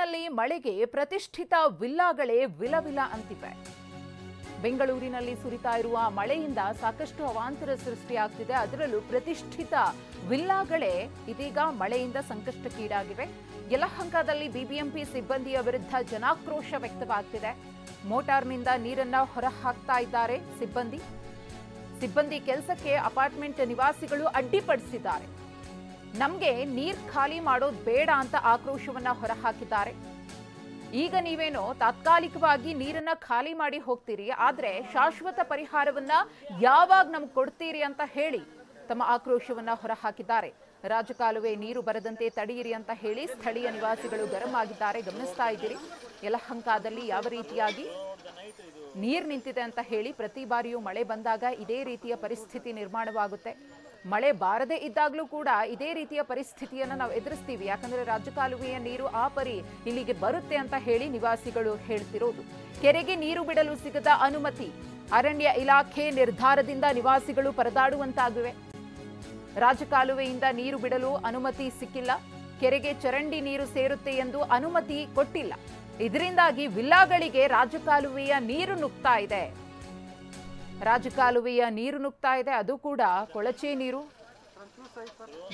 ಬೆಂಗಳೂರಿನಲ್ಲಿ ಮಳೆಗೆ ಪ್ರತಿಷ್ಠಿತ ವಿಲ್ಲಾಗಳೇ ವಿಲವಿಲ ಅಂತಿವೆ. ಬೆಂಗಳೂರಿನಲ್ಲಿ ಸುರಿತಾ ಇರುವ ಮಳೆಯಿಂದ ಸಾಕಷ್ಟು ಅವಾಂತರ ಸೃಷ್ಟಿಯಾಗ್ತಿದೆ. ಅದರಲ್ಲೂ ಪ್ರತಿಷ್ಠಿತ ವಿಲ್ಲಾಗಳೇ ಇದೀಗ ಮಳೆಯಿಂದ ಸಂಕಷ್ಟಕ್ಕೀಡಾಗಿವೆ. ಯಲಹಂಕದಲ್ಲಿ ಬಿಬಿಎಂಪಿ ಸಿಬ್ಬಂದಿಯ ವಿರುದ್ಧ ಜನಾಕ್ರೋಶ ವ್ಯಕ್ತವಾಗ್ತಿದೆ. ಮೋಟಾರ್ನಿಂದ ನೀರನ್ನ ಹೊರಹಾಕ್ತಾ ಇದ್ದಾರೆ ಸಿಬ್ಬಂದಿ ಕೆಲಸಕ್ಕೆ ಅಪಾರ್ಟ್ಮೆಂಟ್ ನಿವಾಸಿಗಳು ಅಡ್ಡಿಪಡಿಸಿದ್ದಾರೆ. ನಮಗೆ ನೀರು ಖಾಲಿ ಮಾಡೋದು ಬೇಡ ಅಂತ ಆಕ್ರೋಶವನ್ನ ಹೊರಹಾಕಿದ್ದಾರೆ. ಈಗ ನೀವೇನೋ ತಾತ್ಕಾಲಿಕವಾಗಿ ನೀರನ್ನ ಖಾಲಿ ಮಾಡಿ ಹೋಗ್ತೀರಿ, ಆದ್ರೆ ಶಾಶ್ವತ ಪರಿಹಾರವನ್ನ ಯಾವಾಗ ನಮ್ಗೆ ಕೊಡ್ತೀರಿ ಅಂತ ಹೇಳಿ ತಮ್ಮ ಆಕ್ರೋಶವನ್ನ ಹೊರಹಾಕಿದ್ದಾರೆ. ರಾಜಕಾಲುವೆ ನೀರು ಬರದಂತೆ ತಡೆಯಿರಿ ಅಂತ ಹೇಳಿ ಸ್ಥಳೀಯ ನಿವಾಸಿಗಳು ಗರಂ ಆಗಿದ್ದಾರೆ. ಗಮನಿಸ್ತಾ ಇದ್ದೀರಿ ಯಲಹಂಕದಲ್ಲಿ ಯಾವ ರೀತಿಯಾಗಿ ನೀರು ನಿಂತಿದೆ ಅಂತ ಹೇಳಿ. ಪ್ರತಿ ಬಾರಿಯೂ ಮಳೆ ಬಂದಾಗ ಇದೇ ರೀತಿಯ ಪರಿಸ್ಥಿತಿ ನಿರ್ಮಾಣವಾಗುತ್ತೆ. ಮಳೆ ಬಾರದೇ ಇದ್ದಾಗಲೂ ಕೂಡ ಇದೇ ರೀತಿಯ ಪರಿಸ್ಥಿತಿಯನ್ನು ನಾವು ಎದುರಿಸ್ತೀವಿ. ಯಾಕಂದ್ರೆ ರಾಜಕಾಲುವೆಯ ನೀರು ಆ ಪರಿ ಇಲ್ಲಿಗೆ ಬರುತ್ತೆ ಅಂತ ಹೇಳಿ ನಿವಾಸಿಗಳು ಹೇಳ್ತಿರೋದು. ಕೆರೆಗೆ ನೀರು ಬಿಡಲು ಸಿಗದ ಅನುಮತಿ, ಅರಣ್ಯ ಇಲಾಖೆ ನಿರ್ಧಾರದಿಂದ ನಿವಾಸಿಗಳು ಪರದಾಡುವಂತಾಗಿವೆ. ರಾಜಕಾಲುವೆಯಿಂದ ನೀರು ಬಿಡಲು ಅನುಮತಿ ಸಿಕ್ಕಿಲ್ಲ, ಕೆರೆಗೆ ಚರಂಡಿ ನೀರು ಸೇರುತ್ತೆ ಎಂದು ಅನುಮತಿ ಕೊಟ್ಟಿಲ್ಲ. ಇದರಿಂದಾಗಿ ವಿಲ್ಲಾಗಳಿಗೆ ರಾಜಕಾಲುವೆಯ ನೀರು ನುಗ್ತಾ ಇದೆ. ಅದು ಕೂಡ ಕೊಳಚೆ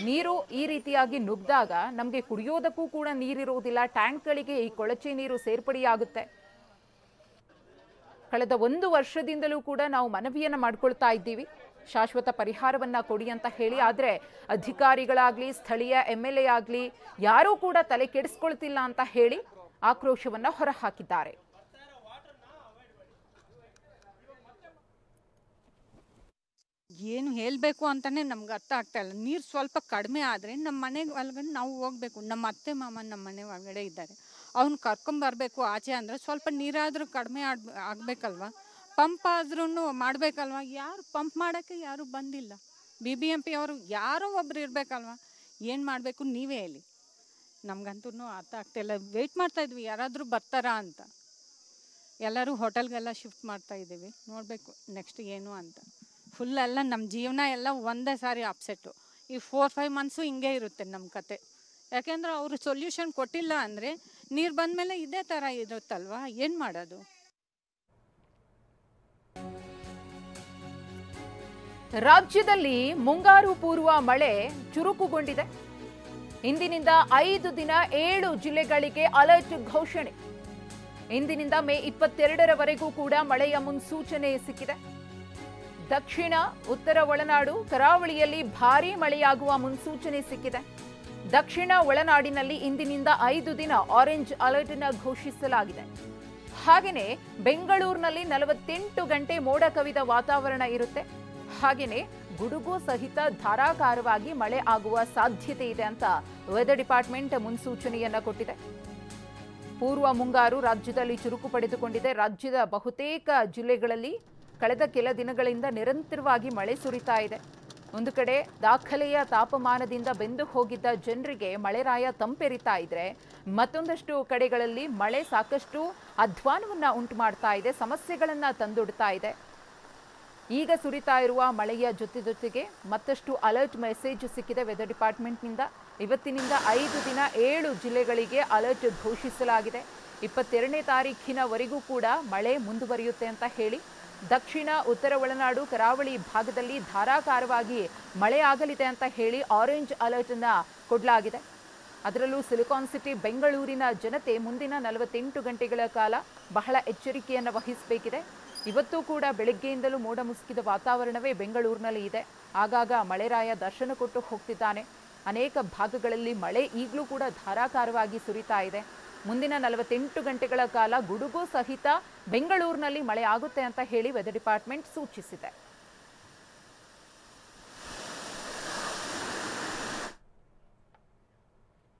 ನೀರು ಈ ರೀತಿಯಾಗಿ ನುಗ್ಗಿದಾಗ ನಮಗೆ ಕುಡಿಯೋದಕ್ಕೂ ಕೂಡ ನೀರಿರುವುದಿಲ್ಲ. ಟ್ಯಾಂಕ್ಗಳಿಗೆ ಈ ಕೊಳಚೆ ನೀರು ಸೇರ್ಪಡೆಯಾಗುತ್ತೆ. ಕಳೆದ 1 ವರ್ಷದಿಂದಲೂ ಕೂಡ ನಾವು ಮನವಿಯನ್ನ ಮಾಡ್ಕೊಳ್ತಾ ಇದ್ದೀವಿ, ಶಾಶ್ವತ ಪರಿಹಾರವನ್ನ ಕೊಡಿ ಅಂತ ಹೇಳಿ. ಆದ್ರೆ ಅಧಿಕಾರಿಗಳಾಗ್ಲಿ ಸ್ಥಳೀಯ MLA ಆಗ್ಲಿ ಯಾರೂ ಕೂಡ ತಲೆ ಕೆಡಿಸ್ಕೊಳ್ತಿಲ್ಲ ಅಂತ ಹೇಳಿ ಆಕ್ರೋಶವನ್ನ ಹೊರಹಾಕಿದ್ದಾರೆ. ಏನು ಹೇಳಬೇಕು ಅಂತಾನೆ ನಮ್ಗೆ ಅರ್ಥ ಆಗ್ತಾ ಇಲ್ಲ. ನೀರು ಸ್ವಲ್ಪ ಕಡಿಮೆ ಆದರೆ ನಮ್ಮ ಮನೆ ಒಳಗಡೆ ನಾವು ಹೋಗ್ಬೇಕು. ನಮ್ಮ ಅತ್ತೆ ಮಾಮ ನಮ್ಮ ಮನೆ ಒಳಗಡೆ ಇದ್ದಾರೆ, ಅವ್ನು ಕರ್ಕೊಂಬರ್ಬೇಕು ಆಚೆ ಅಂದರೆ ಸ್ವಲ್ಪ ನೀರಾದರೂ ಕಡಿಮೆ ಆಗಬೇಕಲ್ವ, ಪಂಪ್ ಆದ್ರೂ ಮಾಡಬೇಕಲ್ವ. ಯಾರು ಪಂಪ್ ಮಾಡೋಕ್ಕೆ ಯಾರೂ ಬಂದಿಲ್ಲ. BBMP ಅವರು ಯಾರೋ ಒಬ್ರು ಇರಬೇಕಲ್ವ. ಏನು ಮಾಡಬೇಕು ನೀವೇ ಹೇಳಿ, ನಮಗಂತೂ ಅರ್ಥ ಆಗ್ತಾಯಿಲ್ಲ. ವೆಯ್ಟ್ ಮಾಡ್ತಾಯಿದ್ವಿ ಯಾರಾದರೂ ಬರ್ತಾರಾ ಅಂತ. ಎಲ್ಲರೂ ಹೋಟೆಲ್ಗೆಲ್ಲ ಶಿಫ್ಟ್ ಮಾಡ್ತಾಯಿದ್ದೀವಿ, ನೋಡಬೇಕು ನೆಕ್ಸ್ಟ್ ಏನು ಅಂತ. ಫುಲ್ ಎಲ್ಲ ನಮ್ಮ ಜೀವನ ಎಲ್ಲ ಒಂದೇ ಸಾರಿ ಅಪ್ಸೆಟ್ಟು. ಈ 4-5 ಮಂತ್ಸು ಹಿಂಗೆ ಇರುತ್ತೆ ನಮ್ಮ ಕತೆ. ಯಾಕೆಂದ್ರೆ ಅವರು ಸೊಲ್ಯೂಷನ್ ಕೊಟ್ಟಿಲ್ಲ ಅಂದರೆ ನೀರು ಬಂದಮೇಲೆ ಇದೇ ಥರ ಇರುತ್ತಲ್ವ, ಏನು ಮಾಡೋದು? ರಾಜ್ಯದಲ್ಲಿ ಮುಂಗಾರು ಪೂರ್ವ ಮಳೆ ಚುರುಕುಗೊಂಡಿದೆ. ಇಂದಿನಿಂದ 5 ದಿನ 7 ಜಿಲ್ಲೆಗಳಿಗೆ ಅಲರ್ಟ್ ಘೋಷಣೆ. ಇಂದಿನಿಂದ ಮೇ 22ರವರೆಗೂ ಕೂಡ ಮಳೆಯ ಮುನ್ಸೂಚನೆ ಸಿಕ್ಕಿದೆ. ದಕ್ಷಿಣ ಉತ್ತರ ಒಳನಾಡು ಕರಾವಳಿಯಲ್ಲಿ ಭಾರೀ ಮಳೆಯಾಗುವ ಮುನ್ಸೂಚನೆ ಸಿಕ್ಕಿದೆ. ದಕ್ಷಿಣ ಒಳನಾಡಿನಲ್ಲಿ ಇಂದಿನಿಂದ 5 ದಿನ ಆರೆಂಜ್ ಅಲರ್ಟ್ ಅನ್ನು ಘೋಷಿಸಲಾಗಿದೆ. ಹಾಗೆಯೇ ಬೆಂಗಳೂರಿನಲ್ಲಿ 48 ಗಂಟೆ ಮೋಡ ಕವಿದ ವಾತಾವರಣ ಇರುತ್ತೆ. ಹಾಗೆಯೇ ಗುಡುಗು ಸಹಿತ ಧಾರಾಕಾರವಾಗಿ ಮಳೆ ಆಗುವ ಸಾಧ್ಯತೆ ಇದೆ ಅಂತ ವೆದರ್ ಡಿಪಾರ್ಟ್ಮೆಂಟ್ ಮುನ್ಸೂಚನೆಯನ್ನ ಕೊಟ್ಟಿದೆ. ಪೂರ್ವ ಮುಂಗಾರು ರಾಜ್ಯದಲ್ಲಿ ಚುರುಕು ಪಡೆದುಕೊಂಡಿದೆ. ರಾಜ್ಯದ ಬಹುತೇಕ ಜಿಲ್ಲೆಗಳಲ್ಲಿ ಕಳೆದ ಕೆಲ ದಿನಗಳಿಂದ ನಿರಂತರವಾಗಿ ಮಳೆ ಸುರಿತಾ ಇದೆ. ಒಂದು ಕಡೆ ದಾಖಲೆಯ ತಾಪಮಾನದಿಂದ ಬೆಂದು ಹೋಗಿದ್ದ ಜನರಿಗೆ ಮಳೆರಾಯ ತಂಪೆರಿತಾ ಇದ್ರೆ, ಮತ್ತೊಂದಷ್ಟು ಕಡೆಗಳಲ್ಲಿ ಮಳೆ ಸಾಕಷ್ಟು ಅಧ್ವಾನವನ್ನ ಉಂಟು ಮಾಡ್ತಾ ಇದೆ, ಸಮಸ್ಯೆಗಳನ್ನ ತಂದೊಡ್ತಾ ಇದೆ. ಈಗ ಸುರಿತಾ ಇರುವ ಮಳೆಯ ಜೊತೆಗೆ ಮತ್ತಷ್ಟು ಅಲರ್ಟ್ ಮೆಸೇಜ್ ಸಿಕ್ಕಿದೆ ವೆದರ್ ಡಿಪಾರ್ಟ್ಮೆಂಟ್ನಿಂದ. ಇವತ್ತಿನಿಂದ 5 ದಿನ 7 ಜಿಲ್ಲೆಗಳಿಗೆ ಅಲರ್ಟ್ ಘೋಷಿಸಲಾಗಿದೆ. 22ನೇ ತಾರೀಖಿನವರೆಗೂ ಕೂಡ ಮಳೆ ಮುಂದುವರಿಯುತ್ತೆ ಅಂತ ಹೇಳಿ. ದಕ್ಷಿಣ ಉತ್ತರ ಒಳನಾಡು ಕರಾವಳಿ ಭಾಗದಲ್ಲಿ ಧಾರಾಕಾರವಾಗಿ ಮಳೆ ಆಗಲಿದೆ ಅಂತ ಹೇಳಿ ಆರೆಂಜ್ ಅಲರ್ಟ್ ಅನ್ನ ಕೊಡಲಾಗಿದೆ. ಅದರಲ್ಲೂ ಸಿಲಿಕಾನ್ ಸಿಟಿ ಬೆಂಗಳೂರಿನ ಜನತೆ ಮುಂದಿನ 48 ಗಂಟೆಗಳ ಕಾಲ ಬಹಳ ಎಚ್ಚರಿಕೆಯನ್ನು ವಹಿಸಬೇಕಿದೆ. ಇವತ್ತು ಕೂಡ ಬೆಳಗ್ಗೆಯಿಂದಲೂ ಮೋಡ ಮುಸುಕಿದ ವಾತಾವರಣವೇ ಬೆಂಗಳೂರಿನಲ್ಲಿ ಇದೆ. ಆಗಾಗ ಮಳೆರಾಯ ದರ್ಶನ ಕೊಟ್ಟು ಹೋಗ್ತಿದ್ದಾನೆ. ಅನೇಕ ಭಾಗಗಳಲ್ಲಿ ಮಳೆ ಈಗಲೂ ಕೂಡ ಧಾರಾಕಾರವಾಗಿ ಸುರಿತಾ ಇದೆ. ಮುಂದಿನ 48 ಗಂಟೆಗಳ ಕಾಲ ಗುಡುಗು ಸಹಿತ ಬೆಂಗಳೂರಿನಲ್ಲಿ ಮಳೆ ಆಗುತ್ತೆ ಅಂತ ಹೇಳಿ ವೆದರ್ ಡಿಪಾರ್ಟ್ಮೆಂಟ್ ಸೂಚಿಸಿದೆ.